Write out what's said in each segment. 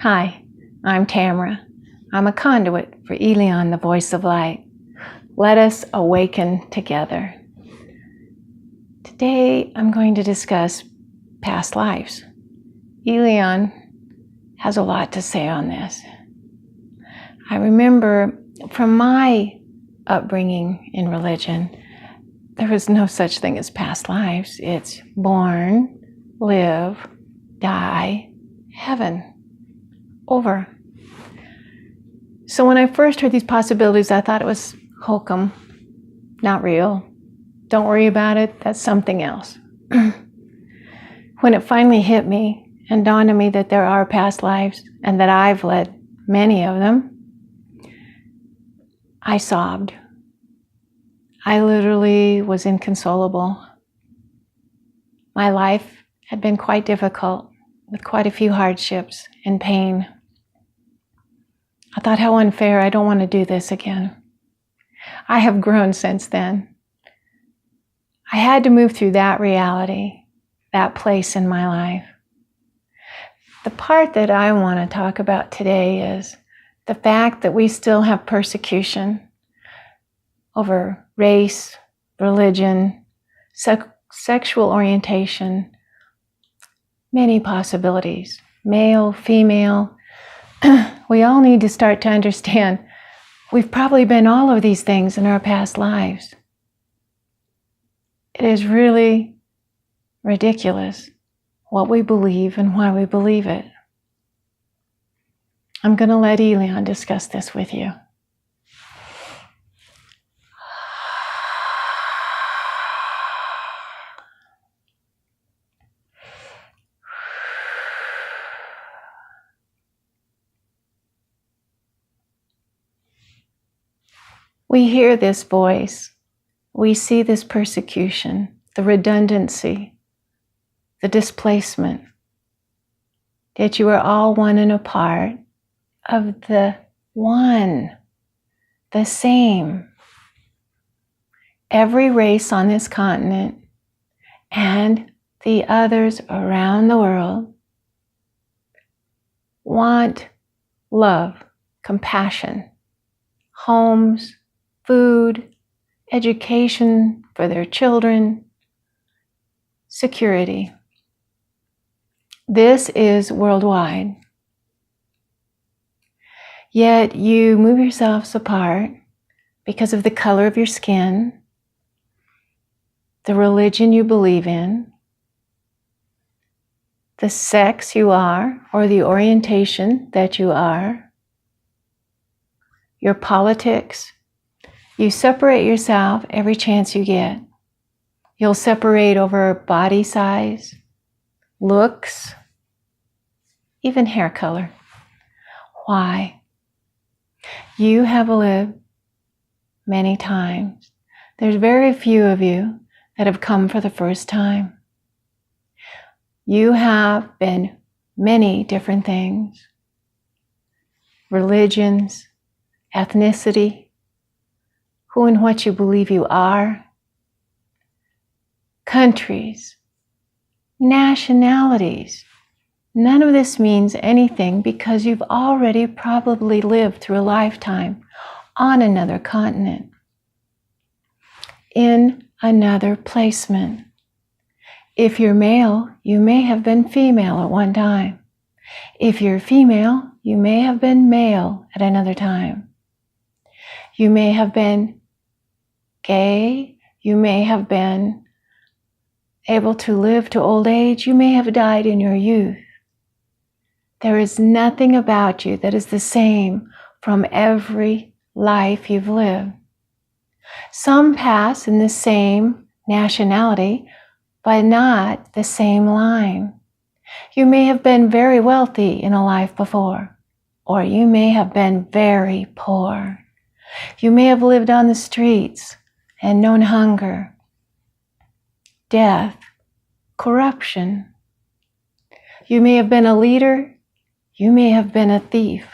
Hi, I'm Tamara. I'm a conduit for Elion, the voice of light. Let us awaken together. Today, I'm going to discuss past lives. Elion has a lot to say on this. I remember from my upbringing in religion, there was no such thing as past lives. It's born, live, die, heaven. Over. So when I first heard these possibilities, I thought it was hokum, not real. Don't worry about it, that's something else. When it finally hit me and dawned on me that there are past lives and that I've led many of them, I sobbed. I literally was inconsolable. My life had been quite difficult, with quite a few hardships and pain. I thought, how unfair, I don't want to do this again. I have grown since then. I had to move through that reality, that place in my life. The part that I want to talk about today is the fact that we still have persecution over race, religion, sexual orientation, many possibilities, male, female. We all need to start to understand we've probably been all of these things in our past lives. It is really ridiculous what we believe and why we believe it. I'm going to let Elion discuss this with you. We hear this voice, we see this persecution, the redundancy, the displacement, that you are all one and a part of the one, the same. Every race on this continent and the others around the world want love, compassion, homes, food, education for their children, security. This is worldwide. Yet you move yourselves apart because of the color of your skin, the religion you believe in, the sex you are or the orientation that you are, your politics. You separate yourself every chance you get. You'll separate over body size, looks, even hair color. Why? You have lived many times. There's very few of you that have come for the first time. You have been many different things. Religions, ethnicity, who and what you believe you are, countries, nationalities. None of this means anything because you've already probably lived through a lifetime on another continent, in another placement. If you're male, you may have been female at one time. If you're female, you may have been male at another time. You may have been gay, you may have been able to live to old age, you may have died in your youth. There is nothing about you that is the same from every life you've lived. Some pass in the same nationality, but not the same line. You may have been very wealthy in a life before, or you may have been very poor. You may have lived on the streets and known hunger, death, corruption. You may have been a leader, you may have been a thief.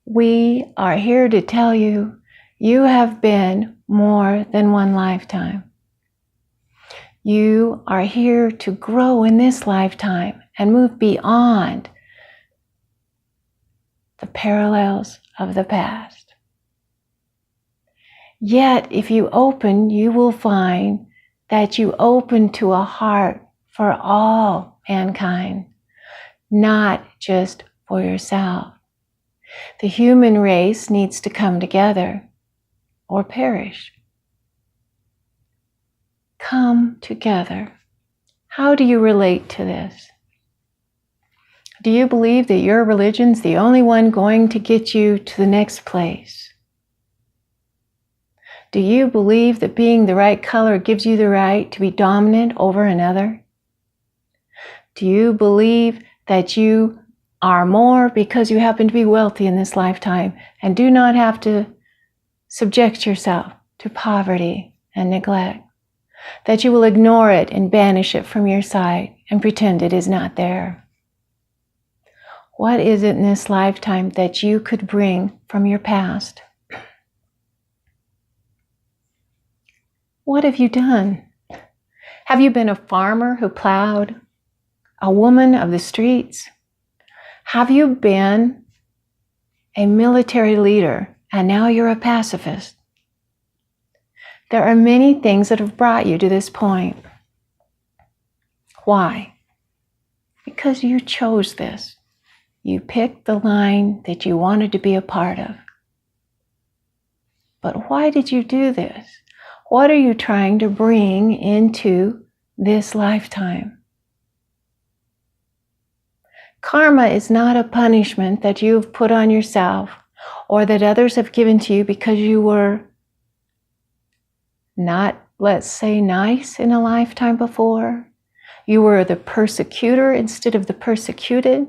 We are here to tell you, you have been more than one lifetime. You are here to grow in this lifetime and move beyond the parallels of the past. Yet, if you open, you will find that you open to a heart for all mankind, not just for yourself. The human race needs to come together or perish. Come together. How do you relate to this? Do you believe that your religion's the only one going to get you to the next place? Do you believe that being the right color gives you the right to be dominant over another? Do you believe that you are more because you happen to be wealthy in this lifetime and do not have to subject yourself to poverty and neglect? That you will ignore it and banish it from your sight and pretend it is not there? What is it in this lifetime that you could bring from your past? What have you done? Have you been a farmer who plowed? A woman of the streets? Have you been a military leader and now you're a pacifist? There are many things that have brought you to this point. Why? Because you chose this. You picked the line that you wanted to be a part of. But why did you do this? What are you trying to bring into this lifetime? Karma is not a punishment that you've put on yourself or that others have given to you because you were not, let's say, nice in a lifetime before. You were the persecutor instead of the persecuted.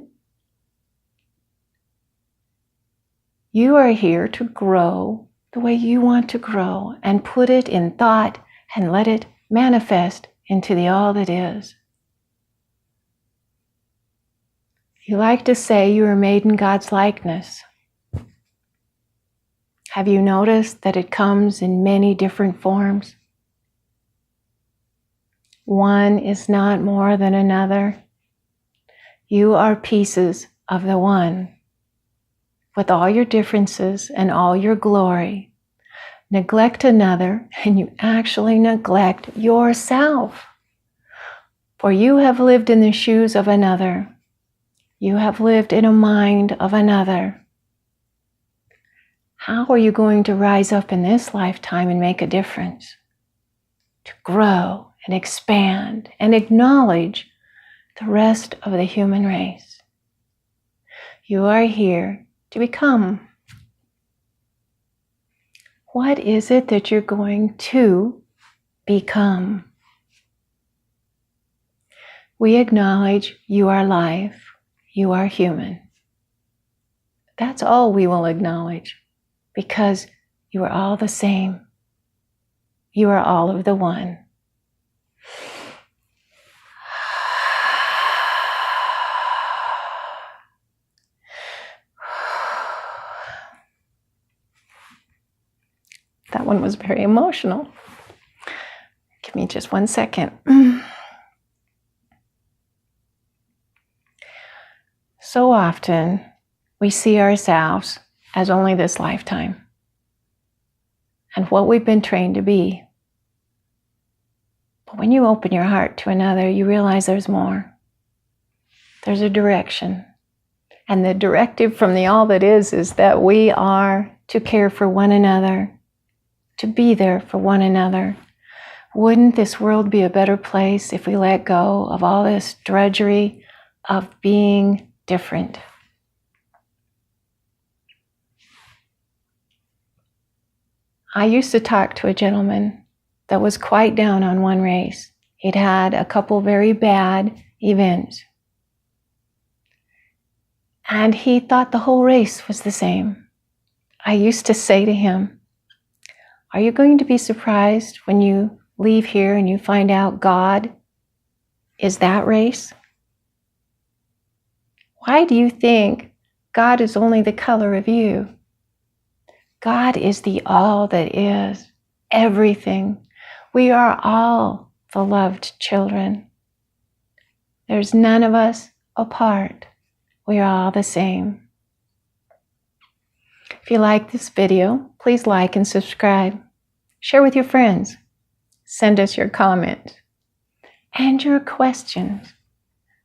You are here to grow the way you want to grow and put it in thought and let it manifest into the all that is. You like to say you are made in God's likeness. Have you noticed that it comes in many different forms? One is not more than another. You are pieces of the one. With all your differences and all your glory, neglect another and you actually neglect yourself. For you have lived in the shoes of another. You have lived in a mind of another. How are you going to rise up in this lifetime and make a difference? To grow and expand and acknowledge the rest of the human race. You are here to become. What is it that you're going to become? We acknowledge you are life, you are human. That's all we will acknowledge, because you are all the same. You are all of the one. That one was very emotional. Give me just 1 second. So often, we see ourselves as only this lifetime and what we've been trained to be. But when you open your heart to another, you realize there's more. There's a direction. And the directive from the all that is that we are to care for one another, to be there for one another. Wouldn't this world be a better place if we let go of all this drudgery of being different? I used to talk to a gentleman that was quite down on one race. He'd had a couple very bad events. And he thought the whole race was the same. I used to say to him, are you going to be surprised when you leave here and you find out God is that race? Why do you think God is only the color of you? God is the all that is, everything. We are all the loved children. There's none of us apart. We are all the same. If you like this video, please like and subscribe. Share with your friends. Send us your comments and your questions.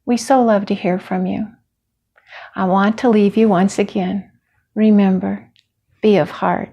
We so love to hear from you. I want to leave you once again. Remember, be of heart.